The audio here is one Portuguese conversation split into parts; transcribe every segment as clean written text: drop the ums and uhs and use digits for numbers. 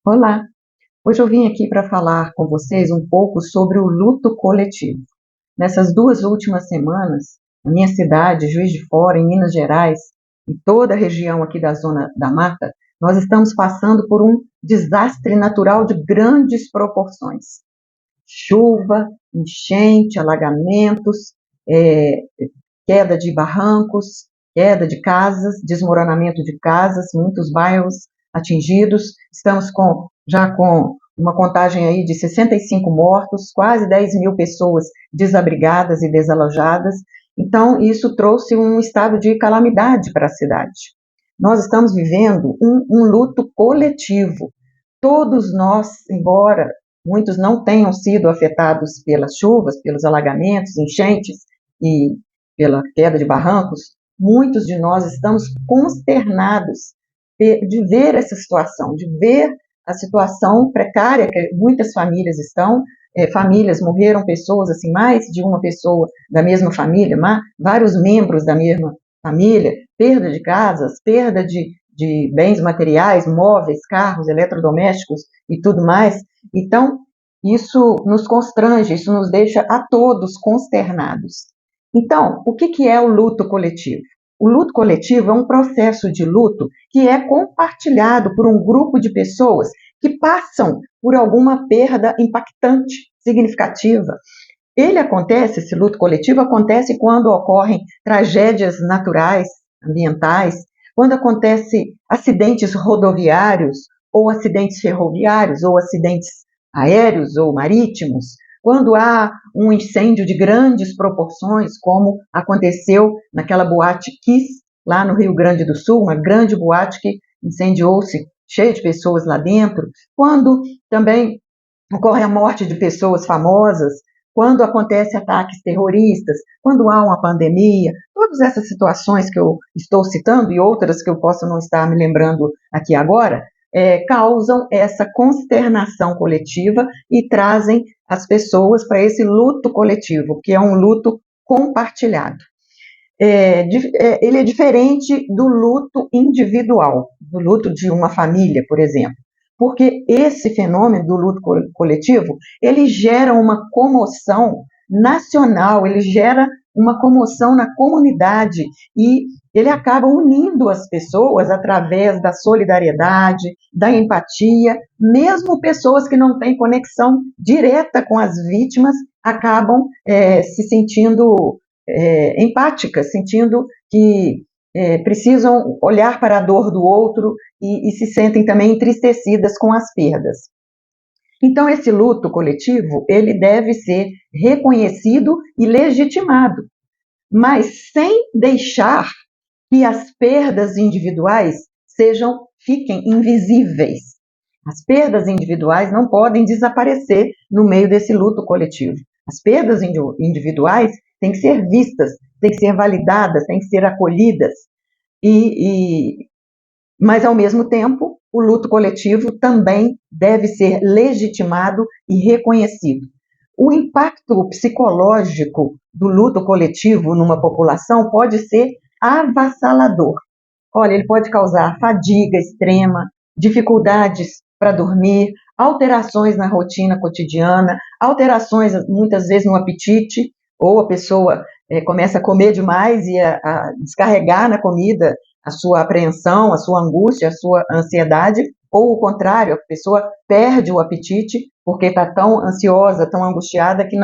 Olá, hoje eu vim aqui para falar com vocês um pouco sobre o luto coletivo. Nessas 2 últimas semanas, na minha cidade, Juiz de Fora, em Minas Gerais, e toda a região aqui da Zona da Mata, nós estamos passando por um desastre natural de grandes proporções. Chuva, enchente, alagamentos, queda de barrancos, queda de casas, desmoronamento de casas, muitos bairros atingidos. Estamos já com uma contagem aí de 65 mortos, quase 10 mil pessoas desabrigadas e desalojadas. Então, isso trouxe um estado de calamidade para a cidade. Nós estamos vivendo um luto coletivo. Todos nós, embora muitos não tenham sido afetados pelas chuvas, pelos alagamentos, enchentes e pela queda de barrancos, muitos de nós estamos consternados de ver essa situação, de ver a situação precária que muitas famílias estão. Famílias morreram, pessoas assim, mais de uma pessoa da mesma família, vários membros da mesma família, perda de casas, perda de bens materiais, móveis, carros, eletrodomésticos e tudo mais. Então, isso nos constrange, isso nos deixa a todos consternados. Então, o que é o luto coletivo? O luto coletivo é um processo de luto que é compartilhado por um grupo de pessoas que passam por alguma perda impactante, significativa. Esse luto coletivo acontece quando ocorrem tragédias naturais, ambientais, quando acontecem acidentes rodoviários, ou acidentes ferroviários, ou acidentes aéreos ou marítimos, quando há um incêndio de grandes proporções, como aconteceu naquela boate Kiss, lá no Rio Grande do Sul, uma grande boate que incendiou-se, cheia de pessoas lá dentro, quando também ocorre a morte de pessoas famosas, quando acontecem ataques terroristas, quando há uma pandemia, todas essas situações que eu estou citando e outras que eu posso não estar me lembrando aqui agora, causam essa consternação coletiva e trazem as pessoas para esse luto coletivo, que é um luto compartilhado. Ele é diferente do luto individual, do luto de uma família, por exemplo, porque esse fenômeno do luto coletivo, ele gera uma comoção nacional, ele gera uma comoção na comunidade e ele acaba unindo as pessoas através da solidariedade, da empatia, mesmo pessoas que não têm conexão direta com as vítimas acabam se sentindo empáticas, sentindo que precisam olhar para a dor do outro e se sentem também entristecidas com as perdas. Então, esse luto coletivo, ele deve ser reconhecido e legitimado, mas sem deixar que as perdas individuais fiquem invisíveis. As perdas individuais não podem desaparecer no meio desse luto coletivo. As perdas individuais têm que ser vistas, têm que ser validadas, têm que ser acolhidas. Mas, ao mesmo tempo, o luto coletivo também deve ser legitimado e reconhecido. O impacto psicológico do luto coletivo numa população pode ser avassalador. Olha, ele pode causar fadiga extrema, dificuldades para dormir, alterações na rotina cotidiana, alterações muitas vezes no apetite, ou a pessoa começa a comer demais e a descarregar na comida a sua apreensão, a sua angústia, a sua ansiedade, ou o contrário, a pessoa perde o apetite porque está tão ansiosa, tão angustiada que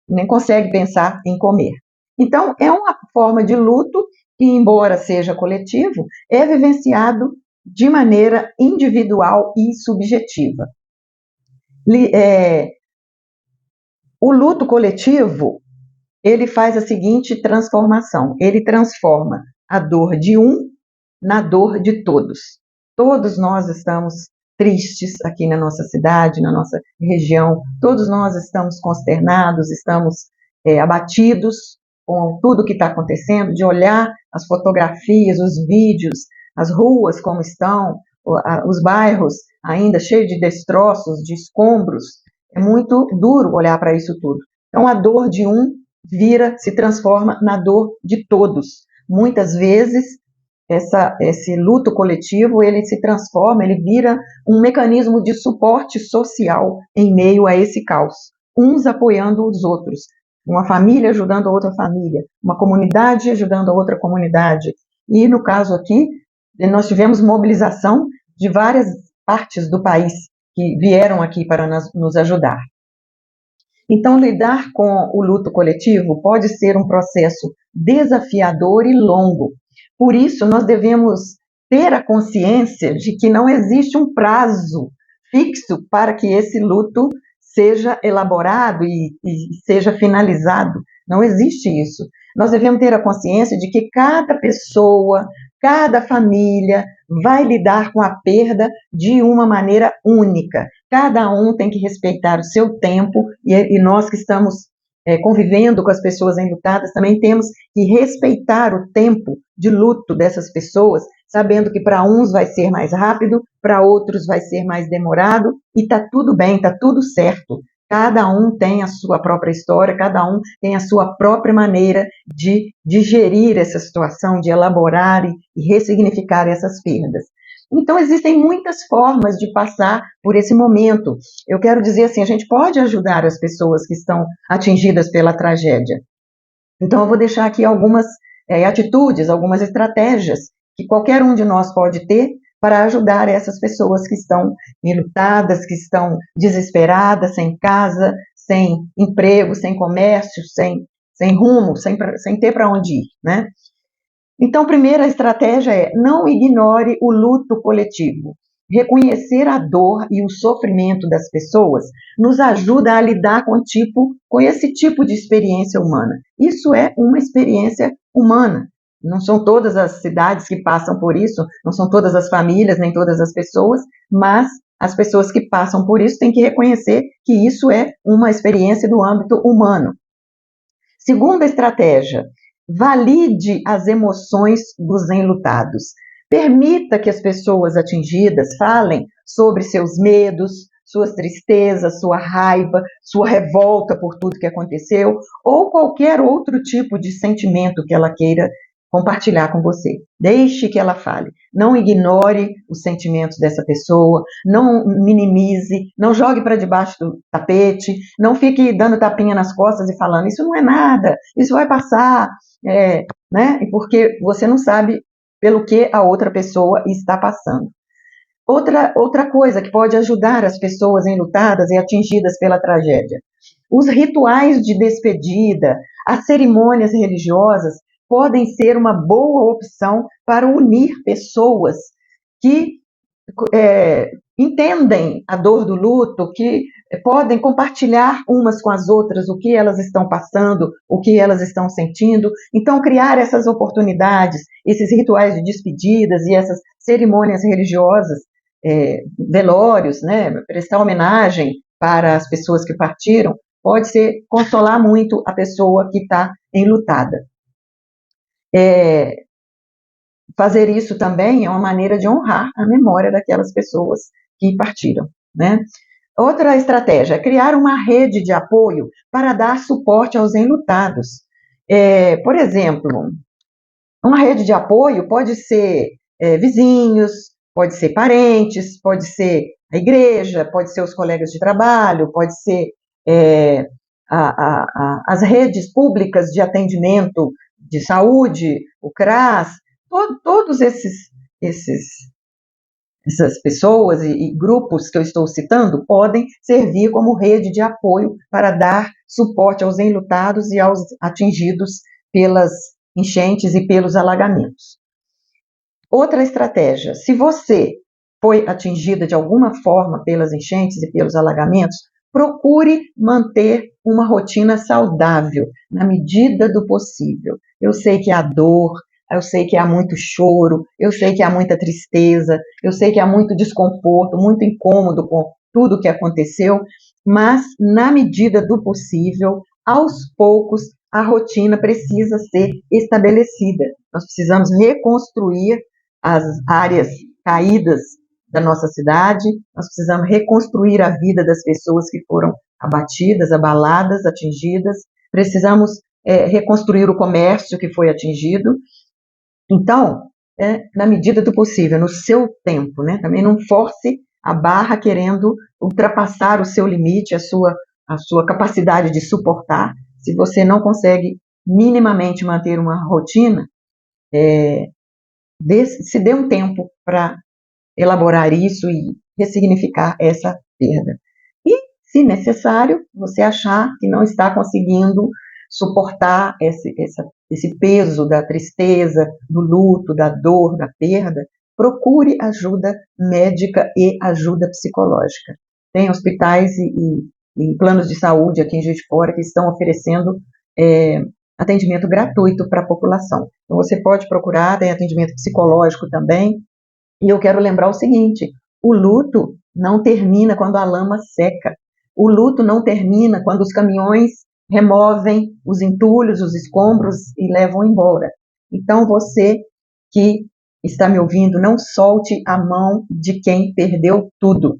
nem consegue pensar em comer. Então, é uma forma de luto que, embora seja coletivo, é vivenciado de maneira individual e subjetiva. O luto coletivo, ele faz a seguinte transformação, ele transforma a dor de um na dor de todos. Todos nós estamos tristes aqui na nossa cidade, na nossa região, todos nós estamos consternados, estamos abatidos com tudo que está acontecendo, de olhar as fotografias, os vídeos, as ruas como estão, os bairros ainda cheios de destroços, de escombros. É muito duro olhar para isso tudo. Então, a dor de um se transforma na dor de todos. Muitas vezes, esse luto coletivo, ele se transforma, ele vira um mecanismo de suporte social em meio a esse caos, uns apoiando os outros, uma família ajudando a outra família, uma comunidade ajudando a outra comunidade. E no caso aqui, nós tivemos mobilização de várias partes do país que vieram aqui para nos ajudar. Então, lidar com o luto coletivo pode ser um processo desafiador e longo. Por isso, nós devemos ter a consciência de que não existe um prazo fixo para que esse luto seja elaborado e seja finalizado. Não existe isso. Nós devemos ter a consciência de que cada pessoa, cada família vai lidar com a perda de uma maneira única. Cada um tem que respeitar o seu tempo e nós que estamos convivendo com as pessoas enlutadas também temos que respeitar o tempo de luto dessas pessoas, sabendo que para uns vai ser mais rápido, para outros vai ser mais demorado, e está tudo bem, está tudo certo. Cada um tem a sua própria história, cada um tem a sua própria maneira de digerir essa situação, de elaborar e ressignificar essas perdas. Então, existem muitas formas de passar por esse momento. Eu quero dizer assim, a gente pode ajudar as pessoas que estão atingidas pela tragédia. Então, eu vou deixar aqui algumas atitudes, algumas estratégias que qualquer um de nós pode ter para ajudar essas pessoas que estão enlutadas, que estão desesperadas, sem casa, sem emprego, sem comércio, sem rumo, sem ter para onde ir, né? Então, a primeira estratégia é não ignore o luto coletivo. Reconhecer a dor e o sofrimento das pessoas nos ajuda a lidar com esse tipo de experiência humana. Isso é uma experiência humana. Não são todas as cidades que passam por isso, não são todas as famílias, nem todas as pessoas, mas as pessoas que passam por isso têm que reconhecer que isso é uma experiência do âmbito humano. Segunda estratégia, valide as emoções dos enlutados. Permita que as pessoas atingidas falem sobre seus medos, suas tristezas, sua raiva, sua revolta por tudo que aconteceu, ou qualquer outro tipo de sentimento que ela queira compartilhar com você. Deixe que ela fale. Não ignore os sentimentos dessa pessoa, não minimize, não jogue para debaixo do tapete, não fique dando tapinha nas costas e falando, isso não é nada, isso vai passar, né? Porque você não sabe pelo que a outra pessoa está passando. Outra coisa que pode ajudar as pessoas enlutadas e atingidas pela tragédia. Os rituais de despedida, as cerimônias religiosas podem ser uma boa opção para unir pessoas que entendem a dor do luto, que podem compartilhar umas com as outras o que elas estão passando, o que elas estão sentindo. Então, criar essas oportunidades, esses rituais de despedidas e essas cerimônias religiosas, velórios, né, prestar homenagem para as pessoas que partiram, pode consolar muito a pessoa que está enlutada. Fazer isso também é uma maneira de honrar a memória daquelas pessoas que partiram, né? Outra estratégia é criar uma rede de apoio para dar suporte aos enlutados. Por exemplo, uma rede de apoio pode ser vizinhos, pode ser parentes, pode ser a igreja, pode ser os colegas de trabalho, pode ser as redes públicas de atendimento de saúde, o CRAS, todos essas pessoas e grupos que eu estou citando podem servir como rede de apoio para dar suporte aos enlutados e aos atingidos pelas enchentes e pelos alagamentos. Outra estratégia, se você foi atingida de alguma forma pelas enchentes e pelos alagamentos, procure manter uma rotina saudável, na medida do possível. Eu sei que há dor, eu sei que há muito choro, eu sei que há muita tristeza, eu sei que há muito desconforto, muito incômodo com tudo o que aconteceu, mas, na medida do possível, aos poucos, a rotina precisa ser estabelecida. Nós precisamos reconstruir as áreas caídas da nossa cidade, nós precisamos reconstruir a vida das pessoas que foram abatidas, abaladas, atingidas, precisamos reconstruir o comércio que foi atingido. Então, na medida do possível, no seu tempo, né? Também não force a barra querendo ultrapassar o seu limite, a sua capacidade de suportar. Se você não consegue minimamente manter uma rotina, se dê um tempo para elaborar isso e ressignificar essa perda. E, se necessário, você achar que não está conseguindo suportar esse peso da tristeza, do luto, da dor, da perda, procure ajuda médica e ajuda psicológica. Tem hospitais e planos de saúde aqui em Juiz de Fora que estão oferecendo atendimento gratuito para a população. Então, você pode procurar, tem atendimento psicológico também. E eu quero lembrar o seguinte: o luto não termina quando a lama seca. O luto não termina quando os caminhões removem os entulhos, os escombros e levam embora. Então, você que está me ouvindo, não solte a mão de quem perdeu tudo.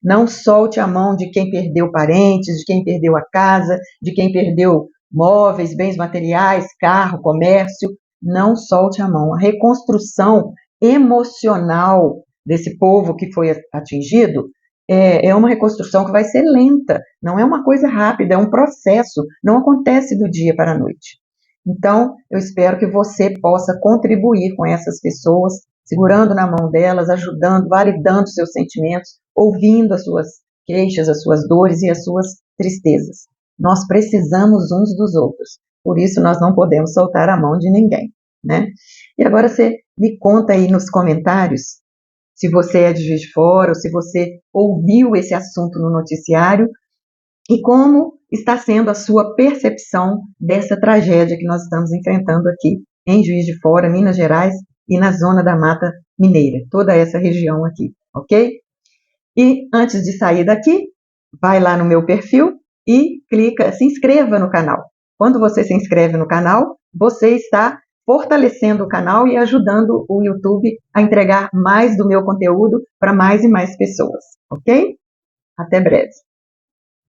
Não solte a mão de quem perdeu parentes, de quem perdeu a casa, de quem perdeu móveis, bens materiais, carro, comércio. Não solte a mão. A reconstrução emocional desse povo que foi atingido é uma reconstrução que vai ser lenta, não é uma coisa rápida, é um processo, não acontece do dia para a noite. Então, eu espero que você possa contribuir com essas pessoas, segurando na mão delas, ajudando, validando seus sentimentos, ouvindo as suas queixas, as suas dores e as suas tristezas. Nós precisamos uns dos outros, por isso nós não podemos soltar a mão de ninguém, né? E agora você me conta aí nos comentários se você é de Juiz de Fora ou se você ouviu esse assunto no noticiário e como está sendo a sua percepção dessa tragédia que nós estamos enfrentando aqui em Juiz de Fora, Minas Gerais e na zona da Mata Mineira, toda essa região aqui, ok? E antes de sair daqui, vai lá no meu perfil e se inscreva no canal. Quando você se inscreve no canal, você está fortalecendo o canal e ajudando o YouTube a entregar mais do meu conteúdo para mais e mais pessoas, ok? Até breve.